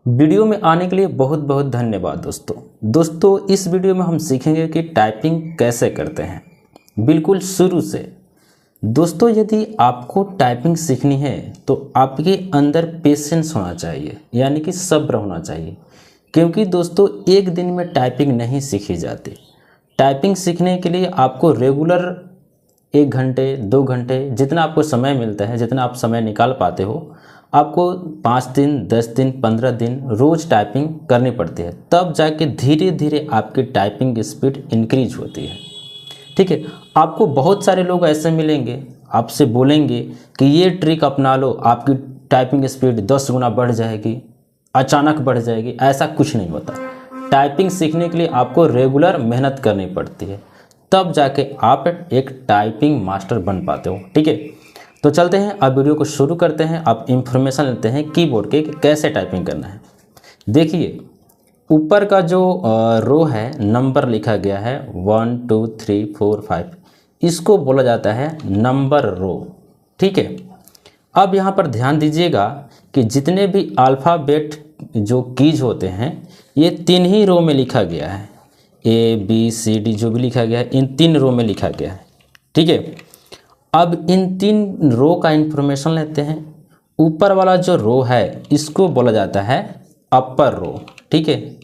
Video में आने के लिए बहुत बहुत धन्यवाद दोस्तों इस वीडियो में हम सीखेंगे कि टाइपिंग कैसे करते हैं बिल्कुल शुरू से। दोस्तों यदि आपको टाइपिंग सीखनी है तो आपके अंदर पेशेंस होना चाहिए, यानी कि सब्र होना चाहिए, क्योंकि दोस्तों एक दिन में टाइपिंग नहीं सीखी जाती। टाइपिंग सीखने के लिए आपको रेगुलर 1 घंटे 2 घंटे जितना आपको समय मिलता है, जितना आप समय निकाल पाते हो, आपको 5 दिन 10 दिन 15 दिन रोज़ टाइपिंग करनी पड़ती है, तब जाके धीरे धीरे आपकी टाइपिंग स्पीड इंक्रीज होती है। ठीक है, आपको बहुत सारे लोग ऐसे मिलेंगे, आपसे बोलेंगे कि ये ट्रिक अपना लो, आपकी टाइपिंग स्पीड 10 गुना बढ़ जाएगी, अचानक बढ़ जाएगी। ऐसा कुछ नहीं होता। टाइपिंग सीखने के लिए आपको रेगुलर मेहनत करनी पड़ती है, तब जाके आप एक टाइपिंग मास्टर बन पाते हो। ठीक है, तो चलते हैं, अब वीडियो को शुरू करते हैं। आप इंफॉर्मेशन लेते हैं कीबोर्ड के कि कैसे टाइपिंग करना है। देखिए ऊपर का जो रो है, नंबर लिखा गया है 1 2 3 4 5, इसको बोला जाता है नंबर रो। ठीक है, अब यहाँ पर ध्यान दीजिएगा कि जितने भी अल्फ़ाबेट जो कीज होते हैं ये 3 ही रो में लिखा गया है। ABCD जो भी लिखा गया है इन 3 रो में लिखा गया है। ठीक है, अब इन 3 रो का इंफॉर्मेशन लेते हैं। ऊपर वाला जो रो है इसको बोला जाता है अपर रो। ठीक है,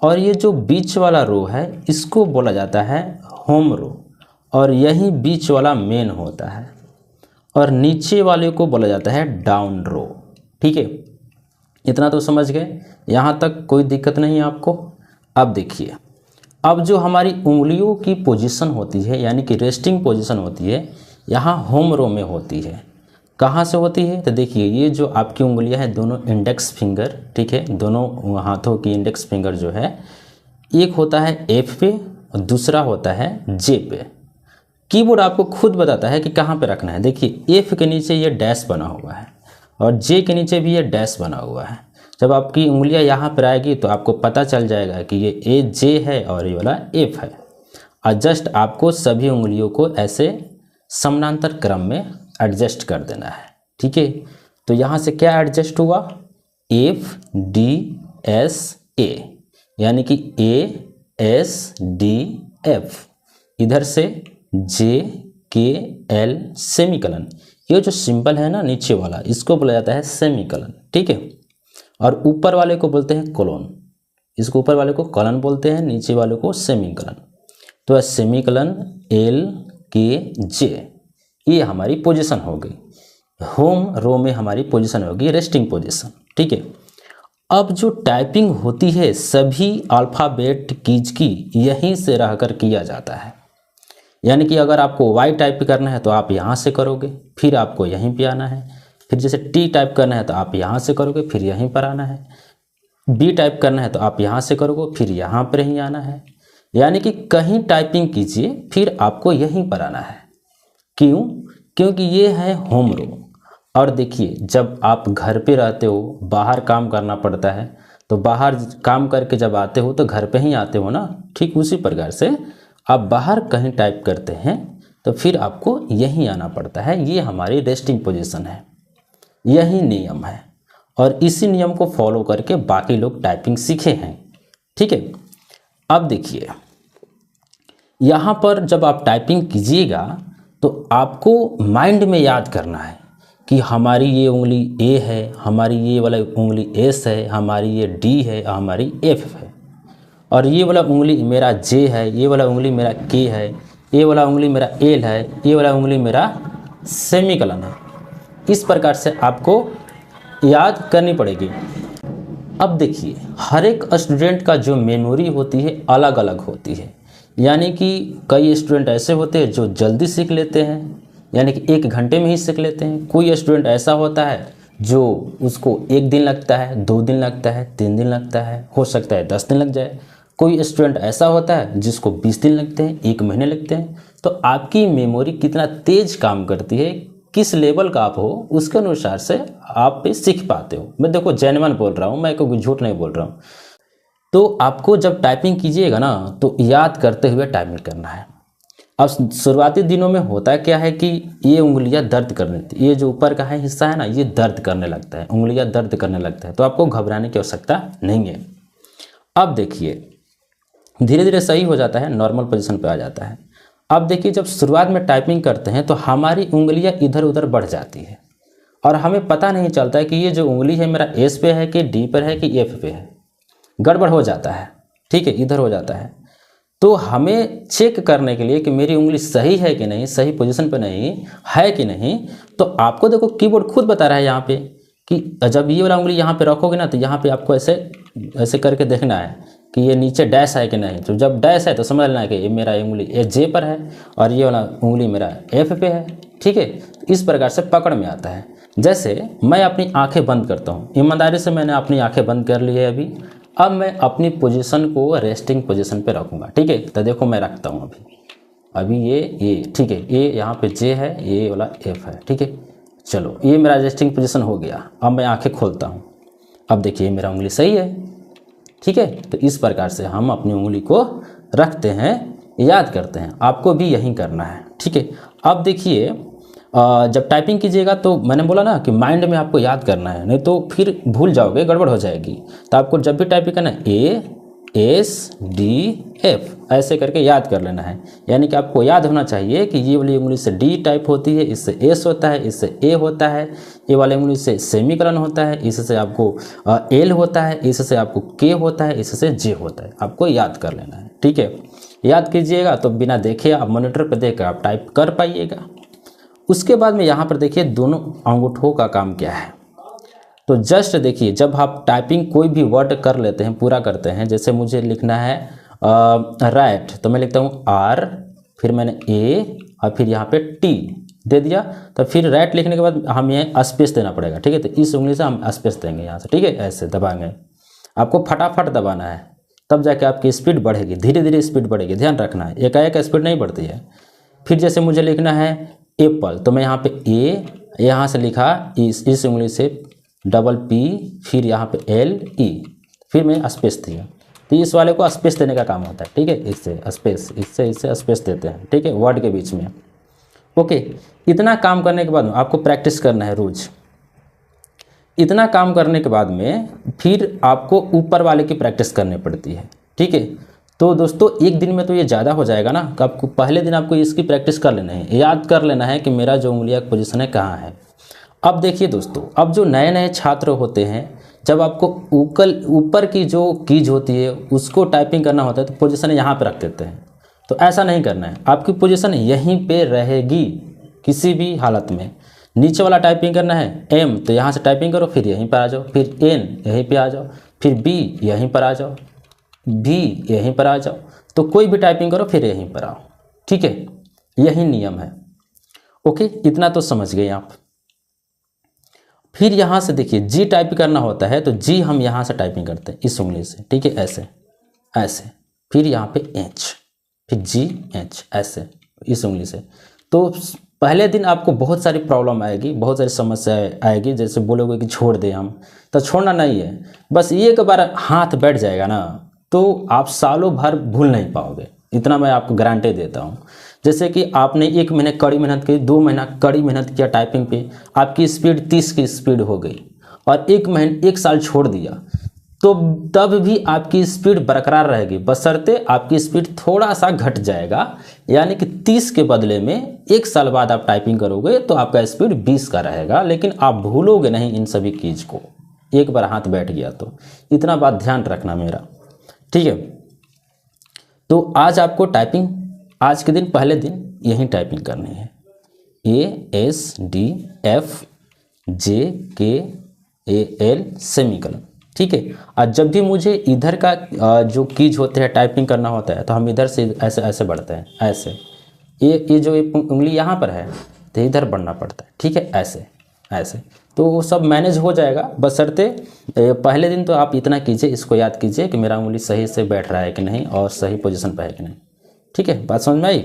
और ये जो बीच वाला रो है इसको बोला जाता है होम रो, और यही बीच वाला मेन होता है, और नीचे वाले को बोला जाता है डाउन रो। ठीक है, इतना तो समझ गए, यहाँ तक कोई दिक्कत नहीं है आपको। अब देखिए, अब जो हमारी उंगलियों की पोजीशन होती है, यानी कि रेस्टिंग पोजीशन होती है, यहाँ होम रो में होती है। कहाँ से होती है तो देखिए, ये जो आपकी उंगलियां हैं दोनों इंडेक्स फिंगर, ठीक है, दोनों हाथों की इंडेक्स फिंगर जो है, एक होता है F पे और दूसरा होता है J पे। कीबोर्ड आपको खुद बताता है कि कहाँ पे रखना है। देखिए F के नीचे ये डैश बना हुआ है और J के नीचे भी ये डैश बना हुआ है। जब आपकी उंगलियां यहाँ पर आएगी तो आपको पता चल जाएगा कि ये J है और ये वाला F है। और जस्ट आपको सभी उंगलियों को ऐसे समानांतर क्रम में एडजस्ट कर देना है। ठीक है, तो यहाँ से क्या एडजस्ट हुआ, FDSA, यानी कि ASDF, इधर से JKL सेमीकलन। ये जो सिंबल है ना नीचे वाला, इसको बोला जाता है सेमीकलन। ठीक है, और ऊपर वाले को बोलते हैं कोलन। इसको ऊपर वाले को कॉलन बोलते हैं, नीचे वाले को सेमीकलन। तो सेमीकलन LKJ, ये हमारी पोजीशन हो गई। होम रो में हमारी पोजीशन होगी रेस्टिंग पोजीशन। ठीक है, अब जो टाइपिंग होती है सभी अल्फ़ाबेट कीज की यहीं से रहकर किया जाता है। यानी कि अगर आपको Y टाइप करना है तो आप यहाँ से करोगे, फिर आपको यहीं पे आना है। फिर जैसे T टाइप करना है तो आप यहाँ से करोगे, फिर यहीं पर आना है। B टाइप करना है तो आप यहाँ से करोगे, फिर यहाँ पर ही आना है। यानी कि कहीं टाइपिंग कीजिए फिर आपको यहीं पर आना है। क्यों? क्योंकि ये है होम रो। और देखिए, जब आप घर पे रहते हो, बाहर काम करना पड़ता है, तो बाहर काम करके जब आते हो तो घर पे ही आते हो ना। ठीक उसी प्रकार से आप बाहर कहीं टाइप करते हैं तो फिर आपको यहीं आना पड़ता है। ये हमारी रेस्टिंग पोजीशन है, यही नियम है, और इसी नियम को फॉलो करके बाकी लोग टाइपिंग सीखे हैं। ठीक है, अब देखिए यहाँ पर जब आप टाइपिंग कीजिएगा तो आपको माइंड में याद करना है कि हमारी ये उंगली A है, हमारी ये वाला उंगली S है, हमारी ये D है, हमारी F है, और ये वाला उंगली मेरा J है, ये वाला उंगली मेरा K है, ये वाला उंगली मेरा L है, ये वाला उंगली मेरा सेमीकलन है। इस प्रकार से आपको याद करनी पड़ेगी। अब देखिए, हर एक स्टूडेंट का जो मेमोरी होती है अलग अलग होती है। यानी कि कई स्टूडेंट ऐसे होते हैं जो जल्दी सीख लेते हैं, यानी कि 1 घंटे में ही सीख लेते हैं। कोई स्टूडेंट ऐसा होता है जो उसको 1 दिन लगता है, 2 दिन लगता है, 3 दिन लगता है, हो सकता है 10 दिन लग जाए। कोई स्टूडेंट ऐसा होता है जिसको 20 दिन लगते हैं, 1 महीने लगते हैं। तो आपकी मेमोरी कितना तेज काम करती है, किस लेवल का आप हो, उसके अनुसार से आप पे सीख पाते हो। मैं देखो जेन्युइन बोल रहा हूँ, मैं कोई झूठ नहीं बोल रहा हूँ। तो आपको जब टाइपिंग कीजिएगा ना तो याद करते हुए टाइपिंग करना है। अब शुरुआती दिनों में होता क्या है कि ये उंगलियां दर्द करने लगती, ये जो ऊपर का है हिस्सा है ना, ये दर्द करने लगता है, उंगलियां दर्द करने लगता है। तो आपको घबराने की आवश्यकता नहीं है। अब देखिए धीरे धीरे सही हो जाता है, नॉर्मल पोजीशन पे आ जाता है। अब देखिए जब शुरुआत में टाइपिंग करते हैं तो हमारी उंगलियां इधर उधर बढ़ जाती है और हमें पता नहीं चलता है कि ये जो उंगली है मेरा एस पे है कि डी पर है कि एफ पे है, गड़बड़ हो जाता है, ठीक है, इधर हो जाता है। तो हमें चेक करने के लिए कि मेरी उंगली सही है कि नहीं, सही पोजीशन पे नहीं है कि नहीं, तो आपको देखो कीबोर्ड खुद बता रहा है यहाँ पे कि जब ये वाला उंगली यहाँ पे रखोगे ना तो यहाँ पे आपको ऐसे ऐसे करके देखना है कि ये नीचे डैश है कि नहीं। तो जब डैश है तो समझ लेना है कि ये मेरा उंगली एच जे पर है और ये वाला उंगली मेरा एफ पे है, ठीक है। इस प्रकार से पकड़ में आता है। जैसे मैं अपनी आंखें बंद करता हूँ, ईमानदारी से मैंने अपनी आंखें बंद कर ली है अभी। अब मैं अपनी पोजीशन को रेस्टिंग पोजीशन पे रखूँगा, ठीक है। तो देखो मैं रखता हूँ अभी ये ठीक है, ये यहाँ पे जे है, ये वाला एफ है, ठीक है। चलो ये मेरा रेस्टिंग पोजीशन हो गया। अब मैं आंखें खोलता हूँ, अब देखिए मेरा उंगली सही है, ठीक है। तो इस प्रकार से हम अपनी उंगली को रखते हैं, याद करते हैं। आपको भी यही करना है, ठीक है। अब देखिए जब टाइपिंग कीजिएगा तो मैंने बोला ना कि माइंड में आपको याद करना है, नहीं तो फिर भूल जाओगे, गड़बड़ हो जाएगी। तो आपको जब भी टाइपिंग करना है ए एस डी एफ ऐसे करके याद कर लेना है। यानी कि आपको याद होना चाहिए कि ये वाली उंगली से डी टाइप होती है, इससे एस होता है, इससे ए होता है, ये वाली उंगली से सेमीकलन होता है, इससे आपको एल होता है, इससे आपको के होता है, इससे जे होता है। आपको याद कर लेना है, ठीक है। याद कीजिएगा तो बिना देखे आप मॉनिटर पर देख कर आप टाइप कर पाइएगा। उसके बाद में यहाँ पर देखिए दोनों अंगूठों का काम क्या है। तो जस्ट देखिए जब आप टाइपिंग कोई भी वर्ड कर लेते हैं, पूरा करते हैं, जैसे मुझे लिखना है राइट, तो मैं लिखता हूँ आर, फिर मैंने ए और फिर यहाँ पे टी दे दिया। तो फिर राइट लिखने के बाद हमें स्पेस देना पड़ेगा, ठीक है। तो इस उंगली से हम स्पेस देंगे यहाँ से, ठीक है, ऐसे दबाएंगे। आपको फटाफट दबाना है, तब जाके आपकी स्पीड बढ़ेगी, धीरे धीरे स्पीड बढ़ेगी, ध्यान रखना है, एकाएक स्पीड नहीं बढ़ती है। फिर जैसे मुझे लिखना है एप्पल, तो मैं यहाँ पे ए, यहाँ से लिखा इस उंगली से डबल पी, फिर यहाँ पे एल ई, फिर मैं स्पेस दिया। तो इस वाले को स्पेस देने का काम होता है, ठीक है। इससे स्पेस, इससे स्पेस देते हैं, ठीक है, वर्ड के बीच में। ओके, इतना काम करने के बाद में आपको प्रैक्टिस करना है रोज। इतना काम करने के बाद में फिर आपको ऊपर वाले की प्रैक्टिस करनी पड़ती है, ठीक है। तो दोस्तों एक दिन में तो ये ज़्यादा हो जाएगा ना, कि आपको पहले दिन आपको इसकी प्रैक्टिस कर लेना है, याद कर लेना है कि मेरा जो उंगलियां का पोजीशन है कहाँ है। अब देखिए दोस्तों, अब जो नए नए छात्र होते हैं, जब आपको ऊपर की जो कीज होती है उसको टाइपिंग करना होता है तो पोजीशन यहाँ पे रख देते हैं। तो ऐसा नहीं करना है, आपकी पोजीशन यहीं पे रहेगी किसी भी हालत में। नीचे वाला टाइपिंग करना है एम, तो यहाँ से टाइपिंग करो, फिर यहीं पर आ जाओ, फिर एन यहीं पे आ जाओ, फिर बी यहीं पर आ जाओ, भी यहीं पर आ जाओ। तो कोई भी टाइपिंग करो फिर यहीं पर आओ, ठीक है। यही नियम है। ओके, इतना तो समझ गए आप। फिर यहाँ से देखिए जी टाइप करना होता है, तो जी हम यहाँ से टाइपिंग करते हैं इस उंगली से, ठीक है, ऐसे ऐसे। फिर यहाँ पे एच, फिर जी एच, ऐसे इस उंगली से। तो पहले दिन आपको बहुत सारी प्रॉब्लम आएगी, बहुत सारी समस्या आएगी। जैसे बोलोगे कि छोड़ दें हम, तो छोड़ना नहीं है, बस एक बार हाथ बैठ जाएगा ना तो आप सालों भर भूल नहीं पाओगे, इतना मैं आपको गारंटी देता हूँ। जैसे कि आपने 1 महीने कड़ी मेहनत की, 2 महीना कड़ी मेहनत किया टाइपिंग पे, आपकी स्पीड 30 की स्पीड हो गई, और 1 साल छोड़ दिया, तो तब भी आपकी स्पीड बरकरार रहेगी, बशर्ते आपकी स्पीड थोड़ा सा घट जाएगा। यानी कि 30 के बदले में 1 साल बाद आप टाइपिंग करोगे तो आपका स्पीड 20 का रहेगा, लेकिन आप भूलोगे नहीं इन सभी चीज को, एक बार हाथ बैठ गया तो। इतना बात ध्यान रखना मेरा, ठीक है। तो आज आपको टाइपिंग, आज के दिन पहले दिन यही टाइपिंग करनी है, ए एस डी एफ जे के ए एल सेमीकलन, ठीक है। और जब भी मुझे इधर का जो कीज होते हैं टाइपिंग करना होता है तो हम इधर से ऐसे ऐसे बढ़ते हैं, ऐसे। ये जो उंगली यहाँ पर है तो इधर बढ़ना पड़ता है, ठीक है, ऐसे ऐसे। तो वो सब मैनेज हो जाएगा, बशर्ते पहले दिन तो आप इतना कीजिए, इसको याद कीजिए कि मेरा उंगली सही से बैठ रहा है कि नहीं और सही पोजीशन पर है कि नहीं, ठीक है। बात समझ में आई?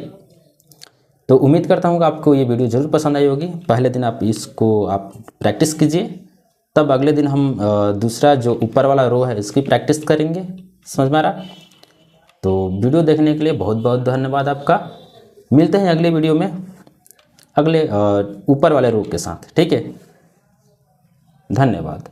तो उम्मीद करता हूँ कि आपको ये वीडियो ज़रूर पसंद आई होगी। पहले दिन आप इसको आप प्रैक्टिस कीजिए, तब अगले दिन हम दूसरा जो ऊपर वाला रो है इसकी प्रैक्टिस करेंगे। समझ में आ रहा? तो वीडियो देखने के लिए बहुत बहुत धन्यवाद आपका। मिलते हैं अगले वीडियो में अगले ऊपर वाले रूप के साथ। ठीक है, धन्यवाद।